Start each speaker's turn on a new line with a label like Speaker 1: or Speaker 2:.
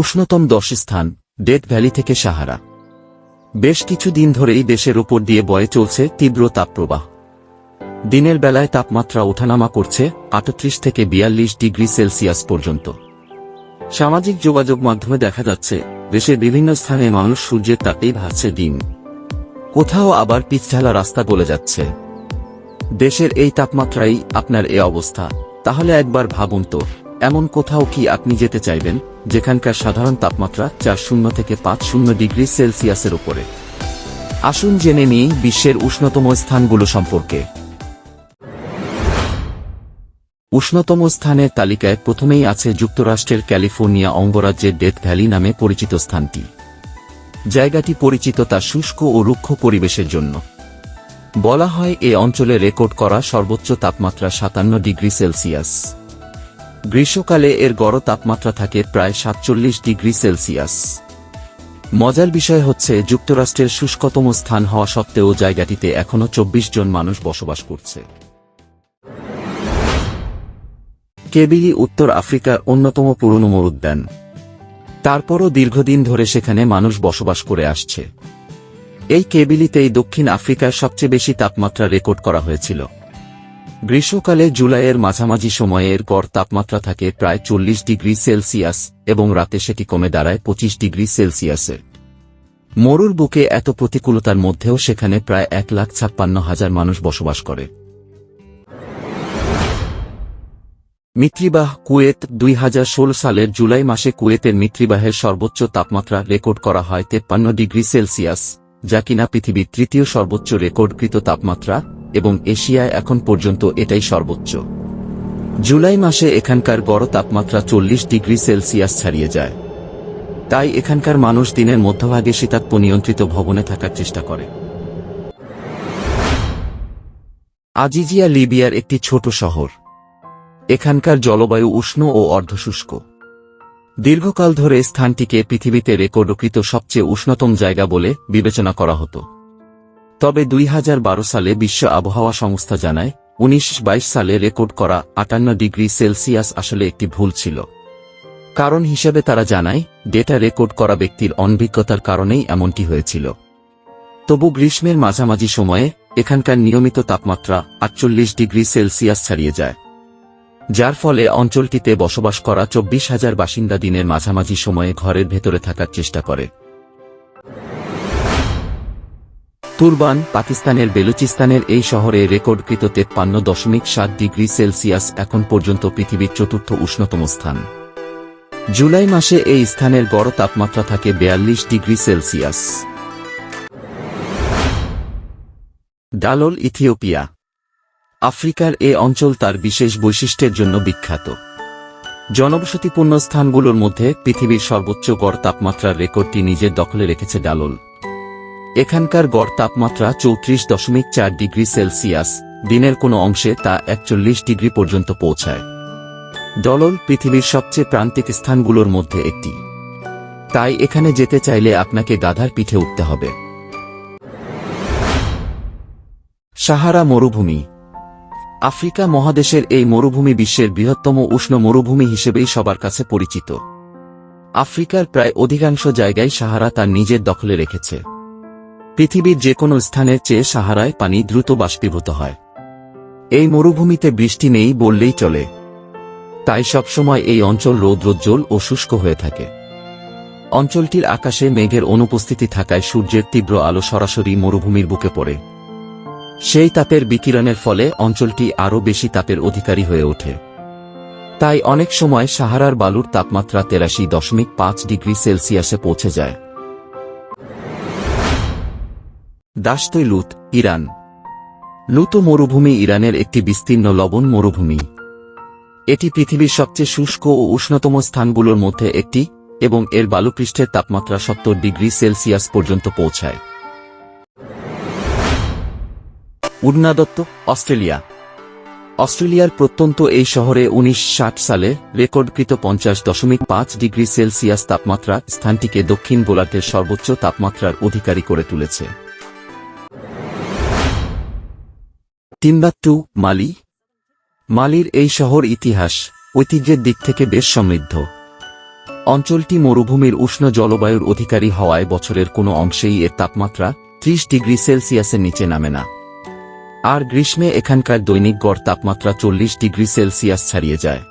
Speaker 1: উষ্ণতম 10 স্থান, death valley থেকে সাহারা। বেশ কিছু দিন ধরেই দেশের উপর দিয়ে বয়ে চলছে তীব্র তাপপ্রবাহ। দিনের বেলায় তাপমাত্রা ওঠানামা করছে ৩৮ থেকে ৪২ ডিগ্রি সেলসিয়াস পর্যন্ত। সামাজিক যোগাযোগ মাধ্যমে দেখা যাচ্ছে দেশের বিভিন্ন স্থানে মানুষ সূর্যের তাপেই ভাসছে দিন। কোথাও আবার পিচঢালা রাস্তা গলে যাচ্ছে। দেশের এই তাপমাত্রাই আপনার এ অবস্থা, তাহলে একবার ভাবুন তো, এমন কোথাও কি আপনি যেতে চাইবেন যেখানকার সাধারণ তাপমাত্রা ৪০ থেকে ৫০ ডিগ্রি সেলসিয়াসের উপরে? আসুন জেনে নিই বিশ্বের উষ্ণতম স্থানগুলো সম্পর্কে। উষ্ণতম স্থানের তালিকায় প্রথমেই আছে যুক্তরাষ্ট্রের ক্যালিফোর্নিয়া অঙ্গরাজ্যের ডেথ ভ্যালি নামে পরিচিত স্থানটি। জায়গাটি পরিচিত তার শুষ্ক ও রুক্ষ পরিবেশের জন্য। বলা হয় এ অঞ্চলে রেকর্ড করা সর্বোচ্চ তাপমাত্রা ৫৭ ডিগ্রি সেলসিয়াস। গ্রীষ্মকালে এর গড় তাপমাত্রা থাকে প্রায় ৪৭ ডিগ্রি সেলসিয়াস। মজার বিষয় হচ্ছে যুক্তরাষ্ট্রের শুষ্কতম স্থান হওয়া সত্ত্বেও জায়গাটিতে এখনও ২৪ জন মানুষ বসবাস করছে। কেবিলি উত্তর আফ্রিকার অন্যতম পুরনো মরুদ্যান। তারপরও দীর্ঘদিন ধরে সেখানে মানুষ বসবাস করে আসছে। এই কেবিলিতেই দক্ষিণ আফ্রিকার সবচেয়ে বেশি তাপমাত্রা রেকর্ড করা হয়েছিল। গ্রীষ্মকালে জুলাইয়ের মাঝামাঝি সময়ে এর গড় তাপমাত্রা থাকে প্রায় ৪০ ডিগ্রি সেলসিয়াস এবং রাতে সেটি কমে দাঁড়ায় ২৫ ডিগ্রি সেলসিয়াসে। মরুর বুকে এত প্রতিকূলতার মধ্যেও সেখানে প্রায় ১,৫৬,০০০ মানুষ বসবাস করে। মিত্রিবাহ কুয়েত ২০১৬ সালের জুলাই মাসে কুয়েতের মিত্রিবাহের সর্বোচ্চ তাপমাত্রা রেকর্ড করা হয় ৫৩ ডিগ্রি সেলসিয়াস, যা কিনা পৃথিবীর তৃতীয় সর্বোচ্চ রেকর্ডকৃত তাপমাত্রা এবং এশিয়ায় এখন পর্যন্ত এটাই সর্বোচ্চ। জুলাই মাসে এখানকার গড় তাপমাত্রা ৪০ ডিগ্রি সেলসিয়াস ছাড়িয়ে যায়। তাই এখানকার মানুষ দিনের মধ্যভাগে শীতাক্ত নিয়ন্ত্রিত ভবনে থাকার চেষ্টা করে। আজিজিয়া লিবিয়ার একটি ছোট শহর। এখানকার জলবায়ু উষ্ণ ও অর্ধশুষ্ক। দীর্ঘকাল ধরে স্থানটিকে পৃথিবীতে রেকর্ডকৃত সবচেয়ে উষ্ণতম জায়গা বলে বিবেচনা করা হতো। তবে ২০১২ সালে বিশ্ব আবহাওয়া সংস্থা জানায় ১৯-২২ সালে রেকর্ড করা ৫৮ ডিগ্রি সেলসিয়াস আসলে একটি ভুল ছিল। কারণ হিসেবে তারা জানায় ডেটা রেকর্ড করা ব্যক্তির অনভিজ্ঞতার কারণেই এমনটি হয়েছিল। তবু গ্রীষ্মের মাঝামাঝি সময়ে এখানকার নিয়মিত তাপমাত্রা ৪৮ ডিগ্রি সেলসিয়াস ছাড়িয়ে যায়, যার ফলে অঞ্চলটিতে বসবাস করা ২৪,০০০ বাসিন্দা দিনের মাঝামাঝি সময়ে ঘরের ভেতরে থাকার চেষ্টা করে। তুরবান পাকিস্তানের বেলুচিস্তানের এই শহরে রেকর্ডকৃত ৫৩.৭ ডিগ্রি সেলসিয়াস এখন পর্যন্ত পৃথিবীর চতুর্থ উষ্ণতম স্থান। জুলাই মাসে এই স্থানের গড় তাপমাত্রা থাকে ৪২ ডিগ্রি সেলসিয়াস। Dallol Ethiopia. আফ্রিকার এ অঞ্চল তার বিশেষ বৈশিষ্ট্যের জন্য বিখ্যাত। জনবসতিপূর্ণ স্থানগুলোর মধ্যে পৃথিবীর সর্বোচ্চ গড় তাপমাত্রার রেকর্ডটি নিজের দখলে রেখেছে ডালোল। এখানকার গড় তাপমাত্রা ৩৪.৪ ডিগ্রি সেলসিয়াস, দিনের কোনো অংশে তা ৪১ ডিগ্রি পর্যন্ত পৌঁছায়। ডালোল পৃথিবীর সবচেয়ে প্রান্তিক স্থানগুলোর মধ্যে একটি। তাই এখানে যেতে চাইলে আপনাকে গাধার পিঠে উঠতে হবে। সাহারা মরুভূমি। আফ্রিকা মহাদেশের এই মরুভূমি বিশ্বের বৃহত্তম উষ্ণ মরুভূমি হিসেবেই সবার কাছে পরিচিত। আফ্রিকার প্রায় অধিকাংশ জায়গায় সাহারা তার নিজের দখলে রেখেছে। পৃথিবীর যে কোনো স্থানের চেয়ে সাহারায় পানি দ্রুত বাষ্পীভূত হয়। এই মরুভূমিতে বৃষ্টি নেই বললেই চলে। তাই সবসময় এই অঞ্চল রৌদ্রোজ্জ্বল ও শুষ্ক হয়ে থাকে। অঞ্চলটির আকাশে মেঘের অনুপস্থিতি থাকায় সূর্যের তীব্র আলো সরাসরি মরুভূমির বুকে পড়ে। সেই তাপের বিকিরণের ফলে অঞ্চলটি আরও বেশি তাপের অধিকারী হয়ে ওঠে। তাই অনেক সময় সাহারার বালুর তাপমাত্রা ৮৩.৫ ডিগ্রি সেলসিয়াসে পৌঁছে যায়। দাশতই লুত, ইরান। লুতো মরুভূমি ইরানের একটি বিস্তীর্ণ লবণ মরুভূমি। এটি পৃথিবীর সবচেয়ে শুষ্ক ও উষ্ণতম স্থানগুলোর মধ্যে একটি এবং এর বালুপৃষ্ঠের তাপমাত্রা ৭০ ডিগ্রি সেলসিয়াস পর্যন্ত পৌঁছায়। উডনাদত্ত, অস্ট্রেলিয়া। অস্ট্রেলিয়ার প্রত্যন্ত এই শহরে ১৯৬০ সালে রেকর্ডকৃত ৫০.৫ ডিগ্রি সেলসিয়াস তাপমাত্রা স্থানটিকে দক্ষিণ গোলার্ধের সর্বোচ্চ তাপমাত্রার অধিকারী করে তুলেছে। টিম্বাকটু, মালি। মালির এই শহর ইতিহাস, ঐতিহ্যের দিক থেকে বেশ সমৃদ্ধ। অঞ্চলটি মরুভূমির উষ্ণ জলবায়ুর অধিকারী হওয়ায় বছরের কোনো অংশেই এর তাপমাত্রা 30 ডিগ্রি সেলসিয়াসের নিচে নামে না। আর গ্রীষ্মে এখানকার দৈনিক গড় তাপমাত্রা 40 ডিগ্রি সেলসিয়াস ছাড়িয়ে যায়।